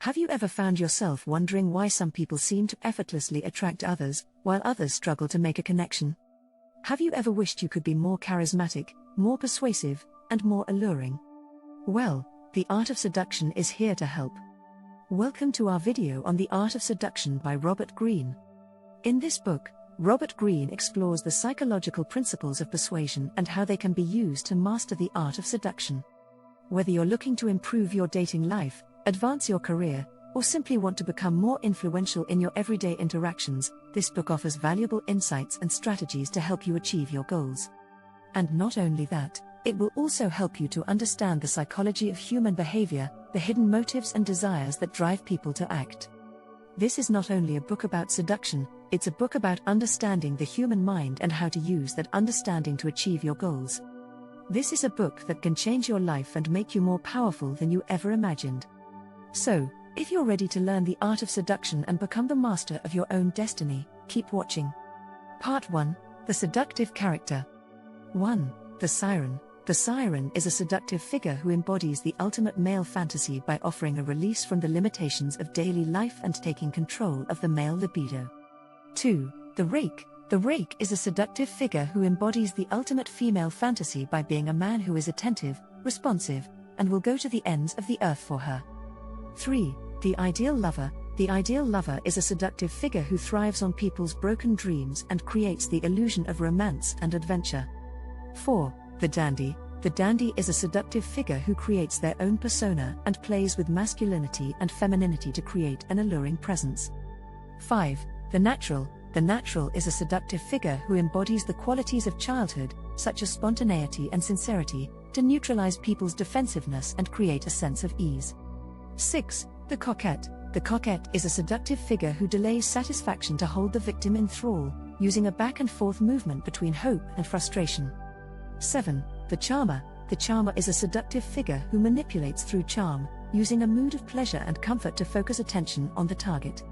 Have you ever found yourself wondering why some people seem to effortlessly attract others, while others struggle to make a connection? Have you ever wished you could be more charismatic, more persuasive, and more alluring? Well, the art of seduction is here to help. Welcome to our video on the art of seduction by Robert Greene. In this book, Robert Greene explores the psychological principles of persuasion and how they can be used to master the art of seduction. Whether you're looking to improve your dating life, advance your career, or simply want to become more influential in your everyday interactions, this book offers valuable insights and strategies to help you achieve your goals. And not only that, it will also help you to understand the psychology of human behavior, the hidden motives and desires that drive people to act. This is not only a book about seduction, it's a book about understanding the human mind and how to use that understanding to achieve your goals. This is a book that can change your life and make you more powerful than you ever imagined. So, if you're ready to learn the art of seduction and become the master of your own destiny, keep watching. Part 1: The Seductive Character. 1. The Siren. The siren is a seductive figure who embodies the ultimate male fantasy by offering a release from the limitations of daily life and taking control of the male libido. 2. The Rake. The Rake is a seductive figure who embodies the ultimate female fantasy by being a man who is attentive, responsive, and will go to the ends of the earth for her. 3. The Ideal Lover. The Ideal Lover is a seductive figure who thrives on people's broken dreams and creates the illusion of romance and adventure. 4. The Dandy. The Dandy is a seductive figure who creates their own persona and plays with masculinity and femininity to create an alluring presence. 5. The Natural. The Natural is a seductive figure who embodies the qualities of childhood, such as spontaneity and sincerity, to neutralize people's defensiveness and create a sense of ease. 6. The Coquette. The Coquette is a seductive figure who delays satisfaction to hold the victim in thrall, using a back-and-forth movement between hope and frustration. 7. The Charmer. The Charmer is a seductive figure who manipulates through charm, using a mood of pleasure and comfort to focus attention on the target.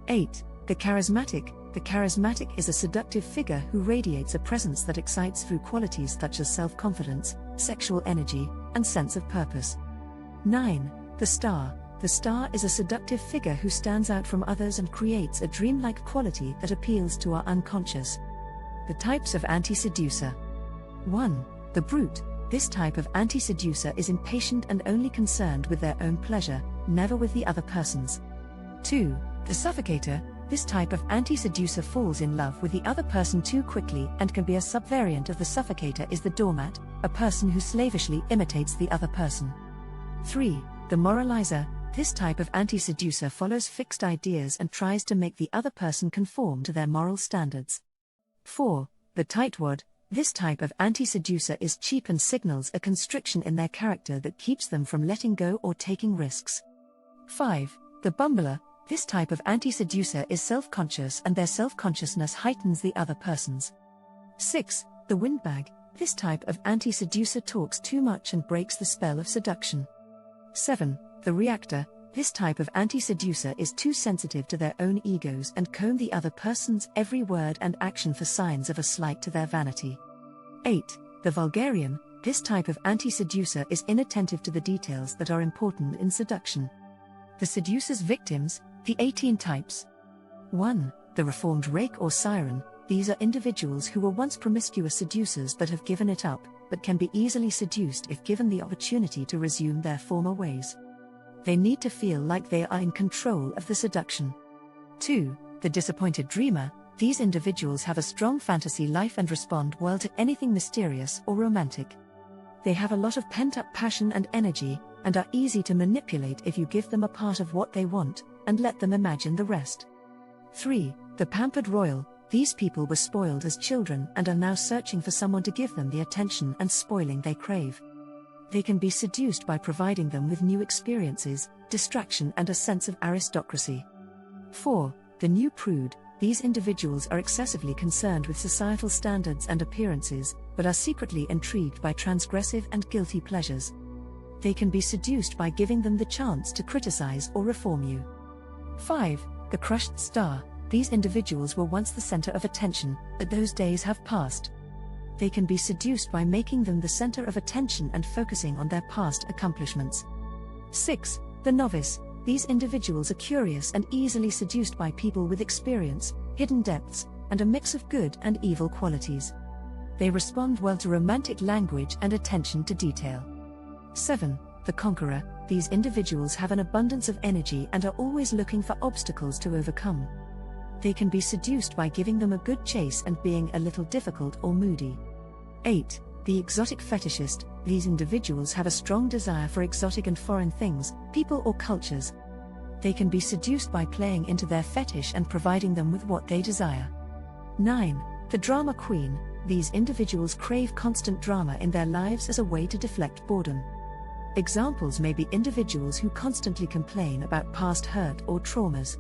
8. The Charismatic. The Charismatic is a seductive figure who radiates a presence that excites through qualities such as self-confidence, sexual energy, and sense of purpose. 9. The Star. The Star is a seductive figure who stands out from others and creates a dreamlike quality that appeals to our unconscious. The types of anti-seducer. 1. The Brute. This type of anti-seducer is impatient and only concerned with their own pleasure, never with the other person's. 2. The Suffocator. This type of anti-seducer falls in love with the other person too quickly and can be a subvariant of the Suffocator is the Doormat, a person who slavishly imitates the other person. 3. The Moralizer. This type of anti-seducer follows fixed ideas and tries to make the other person conform to their moral standards. 4. The Tightwad. This type of anti-seducer is cheap and signals a constriction in their character that keeps them from letting go or taking risks. 5. The Bumbler. This type of anti-seducer is self-conscious and their self-consciousness heightens the other person's. 6. The Windbag. This type of anti-seducer talks too much and breaks the spell of seduction. 7. The Reactor. This type of anti-seducer is too sensitive to their own egos and comb the other person's every word and action for signs of a slight to their vanity. 8. The Vulgarian. This type of anti-seducer is inattentive to the details that are important in seduction. The seducer's victims, the 18 types. 1. The Reformed Rake or Siren. These are individuals who were once promiscuous seducers but have given it up, but can be easily seduced if given the opportunity to resume their former ways. They need to feel like they are in control of the seduction. 2. The Disappointed Dreamer. These individuals have a strong fantasy life and respond well to anything mysterious or romantic. They have a lot of pent-up passion and energy, and are easy to manipulate if you give them a part of what they want, and let them imagine the rest. 3. The Pampered Royal. These people were spoiled as children and are now searching for someone to give them the attention and spoiling they crave. They can be seduced by providing them with new experiences, distraction and a sense of aristocracy. 4. The New Prude. These individuals are excessively concerned with societal standards and appearances, but are secretly intrigued by transgressive and guilty pleasures. They can be seduced by giving them the chance to criticize or reform you. 5. The Crushed Star. These individuals were once the center of attention, but those days have passed. They can be seduced by making them the center of attention and focusing on their past accomplishments. 6. The Novice. these individuals are curious and easily seduced by people with experience, hidden depths, and a mix of good and evil qualities. They respond well to romantic language and attention to detail. 7. The Conqueror. These individuals have an abundance of energy and are always looking for obstacles to overcome. They can be seduced by giving them a good chase and being a little difficult or moody. 8. The Exotic Fetishist. These individuals have a strong desire for exotic and foreign things, people or cultures. They can be seduced by playing into their fetish and providing them with what they desire. 9. The Drama Queen. These individuals crave constant drama in their lives as a way to deflect boredom. Examples may be individuals who constantly complain about past hurt or traumas.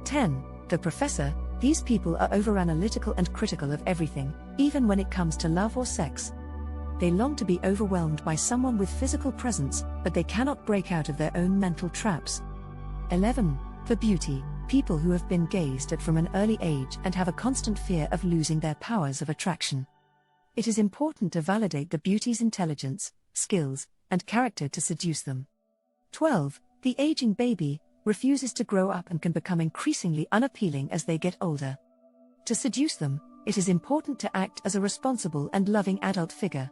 10. The Professor. These people are over-analytical and critical of everything, even when it comes to love or sex. They long to be overwhelmed by someone with physical presence, but they cannot break out of their own mental traps. 11. The Beauty. People who have been gazed at from an early age and have a constant fear of losing their powers of attraction. It is important to validate the beauty's intelligence, skills, and character to seduce them. 12. The Aging Baby. Refuses to grow up and can become increasingly unappealing as they get older. To seduce them, it is important to act as a responsible and loving adult figure.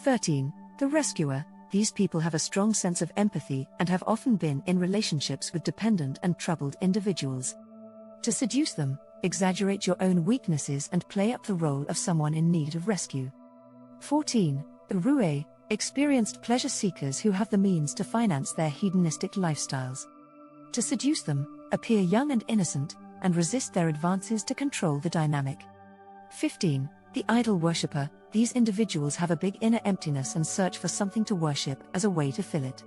13. The Rescuer. These people have a strong sense of empathy and have often been in relationships with dependent and troubled individuals. To seduce them, exaggerate your own weaknesses and play up the role of someone in need of rescue. 14. The Roue. Experienced pleasure seekers who have the means to finance their hedonistic lifestyles. To seduce them, appear young and innocent, and resist their advances to control the dynamic. 15. The Idol Worshipper. These individuals have a big inner emptiness and search for something to worship as a way to fill it.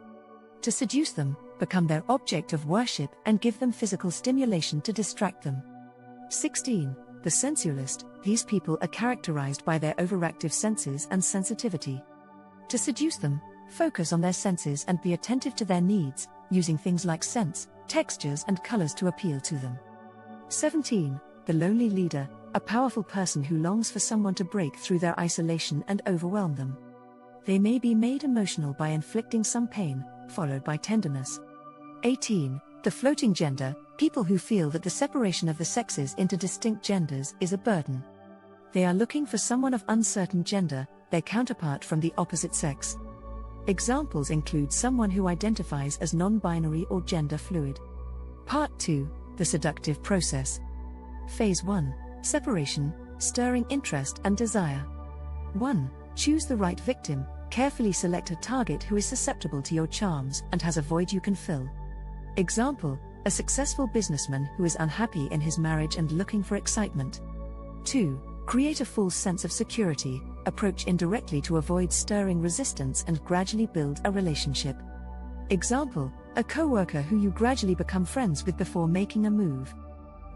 To seduce them, become their object of worship and give them physical stimulation to distract them. 16. The Sensualist. These people are characterized by their overactive senses and sensitivity. To seduce them, focus on their senses and be attentive to their needs, using things like scents, textures and colors to appeal to them. 17. The Lonely Leader. A powerful person who longs for someone to break through their isolation and overwhelm them. They may be made emotional by inflicting some pain, followed by tenderness. 18. The Floating Gender. People who feel that the separation of the sexes into distinct genders is a burden. They are looking for someone of uncertain gender, their counterpart from the opposite sex. Examples include someone who identifies as non-binary or gender fluid. Part 2. The Seductive Process. Phase 1. Separation, stirring interest and desire. 1. Choose the right victim. Carefully select a target who is susceptible to your charms and has a void you can fill. Example: a successful businessman who is unhappy in his marriage and looking for excitement. 2. Create a false sense of security. Approach indirectly to avoid stirring resistance and gradually build a relationship. Example: a co-worker who you gradually become friends with before making a move.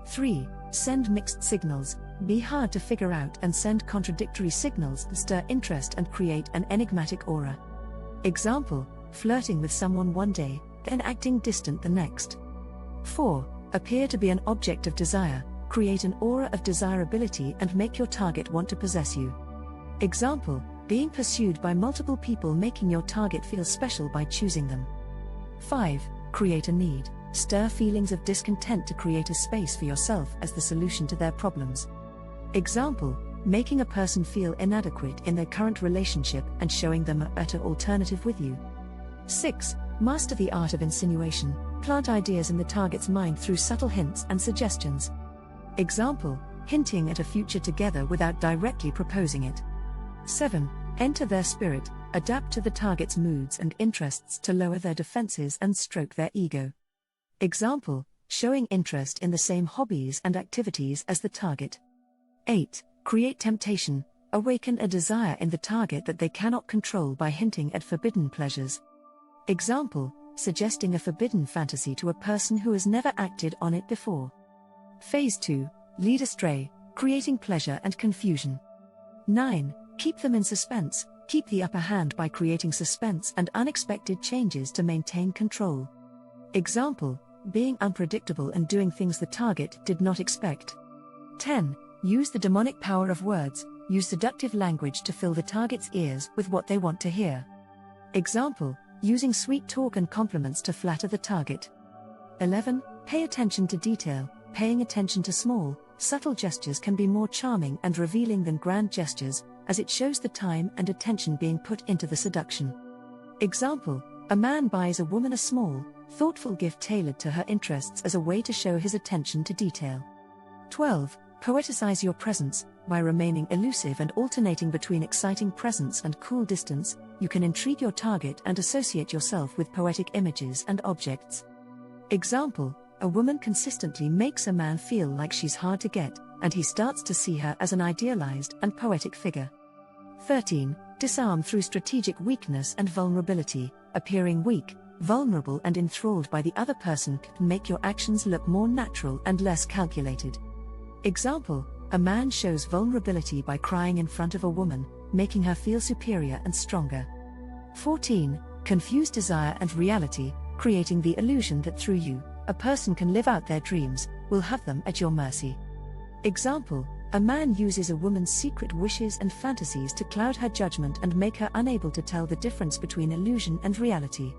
3. Send mixed signals. Be hard to figure out and send contradictory signals that stir interest and create an enigmatic aura. Example: flirting with someone one day, then acting distant the next. 4. Appear to be an object of desire. Create an aura of desirability and make your target want to possess you. Example: being pursued by multiple people, making your target feel special by choosing them. 5. Create a need. Stir feelings of discontent to create a space for yourself as the solution to their problems. Example: making a person feel inadequate in their current relationship and showing them a better alternative with you. 6. Master the art of insinuation. Plant ideas in the target's mind through subtle hints and suggestions. Example: hinting at a future together without directly proposing it. 7. Enter their spirit. Adapt to the target's moods and interests to lower their defenses and stroke their ego. Example: showing interest in the same hobbies and activities as the target. 8. Create temptation. Awaken a desire in the target that they cannot control by hinting at forbidden pleasures. Example: suggesting a forbidden fantasy to a person who has never acted on it before. Phase 2. Lead astray. Creating pleasure and confusion. 9. Keep them in suspense. Keep the upper hand by creating suspense and unexpected changes to maintain control. Example: being unpredictable and doing things the target did not expect. 10. Use the demonic power of words. Use seductive language to fill the target's ears with what they want to hear. Example: using sweet talk and compliments to flatter the target. 11. Pay attention to detail. Paying attention to small, subtle gestures can be more charming and revealing than grand gestures, as it shows the time and attention being put into the seduction. Example: a man buys a woman a small, thoughtful gift tailored to her interests as a way to show his attention to detail. 12. Poeticize your presence. By remaining elusive and alternating between exciting presence and cool distance, you can intrigue your target and associate yourself with poetic images and objects. Example: a woman consistently makes a man feel like she's hard to get, and he starts to see her as an idealized and poetic figure. 13. Disarm through strategic weakness and vulnerability. Appearing weak, vulnerable, and enthralled by the other person can make your actions look more natural and less calculated. Example: a man shows vulnerability by crying in front of a woman, making her feel superior and stronger. 14. Confuse desire and reality. Creating the illusion that through you, a person can live out their dreams, will have them at your mercy. Example: a man uses a woman's secret wishes and fantasies to cloud her judgment and make her unable to tell the difference between illusion and reality.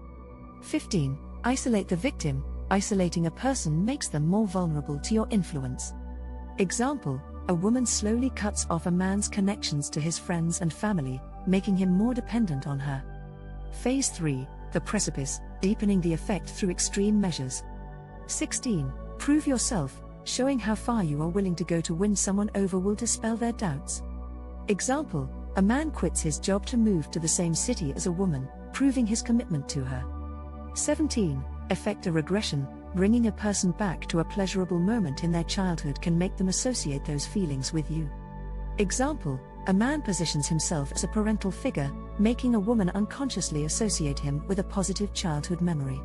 15. Isolate the victim. Isolating a person makes them more vulnerable to your influence. Example: a woman slowly cuts off a man's connections to his friends and family, making him more dependent on her. Phase 3. The precipice, deepening the effect through extreme measures. 16. Prove yourself. Showing how far you are willing to go to win someone over will dispel their doubts. Example: a man quits his job to move to the same city as a woman, proving his commitment to her. 17. Effect a regression. Bringing a person back to a pleasurable moment in their childhood can make them associate those feelings with you. Example: a man positions himself as a parental figure, making a woman unconsciously associate him with a positive childhood memory.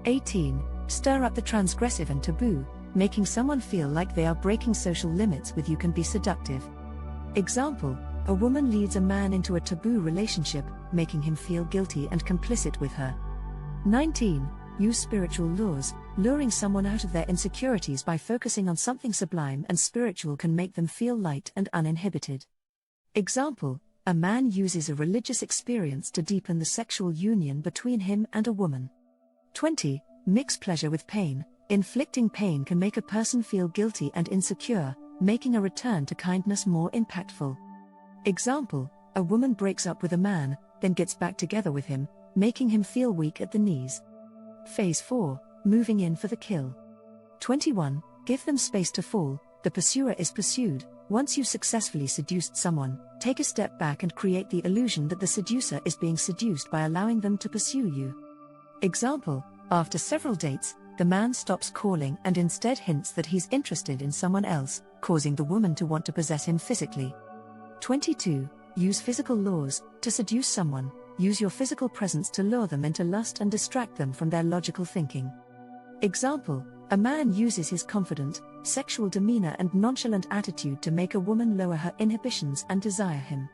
18. Stir up the transgressive and taboo. Making someone feel like they are breaking social limits with you can be seductive. Example: a woman leads a man into a taboo relationship, making him feel guilty and complicit with her. 19. Use spiritual lures. Luring someone out of their insecurities by focusing on something sublime and spiritual can make them feel light and uninhibited. Example: a man uses a religious experience to deepen the sexual union between him and a woman. 20. Mix pleasure with pain. Inflicting pain can make a person feel guilty and insecure, making a return to kindness more impactful. Example: a woman breaks up with a man, then gets back together with him, making him feel weak at the knees. Phase 4. Moving in for the kill. 21. Give them space to fall. The pursuer is pursued. Once you've successfully seduced someone, take a step back and create the illusion that the seducer is being seduced by allowing them to pursue you. Example: after several dates, the man stops calling and instead hints that he's interested in someone else, causing the woman to want to possess him physically. 22. Use physical lures. To seduce someone, use your physical presence to lure them into lust and distract them from their logical thinking. Example: a man uses his confident, sexual demeanor and nonchalant attitude to make a woman lower her inhibitions and desire him.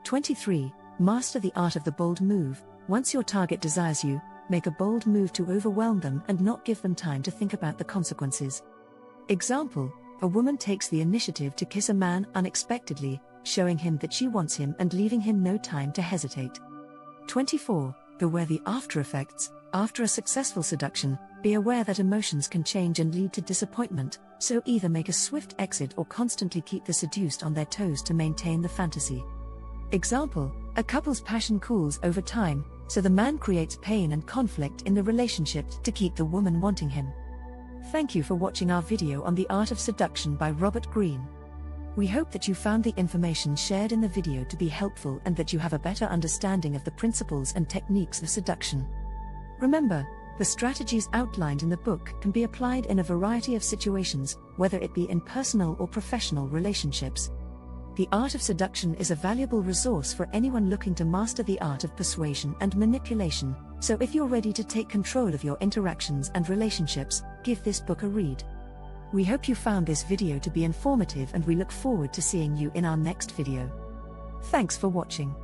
23. Master the art of the bold move. Once your target desires you, make a bold move to overwhelm them and not give them time to think about the consequences. Example: a woman takes the initiative to kiss a man unexpectedly, showing him that she wants him and leaving him no time to hesitate. 24. Beware the after effects. After a successful seduction, be aware that emotions can change and lead to disappointment, so either make a swift exit or constantly keep the seduced on their toes to maintain the fantasy. Example: a couple's passion cools over time, so the man creates pain and conflict in the relationship to keep the woman wanting him. Thank you for watching our video on The Art of Seduction by Robert Greene. We hope that you found the information shared in the video to be helpful and that you have a better understanding of the principles and techniques of seduction. Remember, the strategies outlined in the book can be applied in a variety of situations, whether it be in personal or professional relationships. The Art of Seduction is a valuable resource for anyone looking to master the art of persuasion and manipulation, so if you're ready to take control of your interactions and relationships, give this book a read. We hope you found this video to be informative and we look forward to seeing you in our next video. Thanks for watching.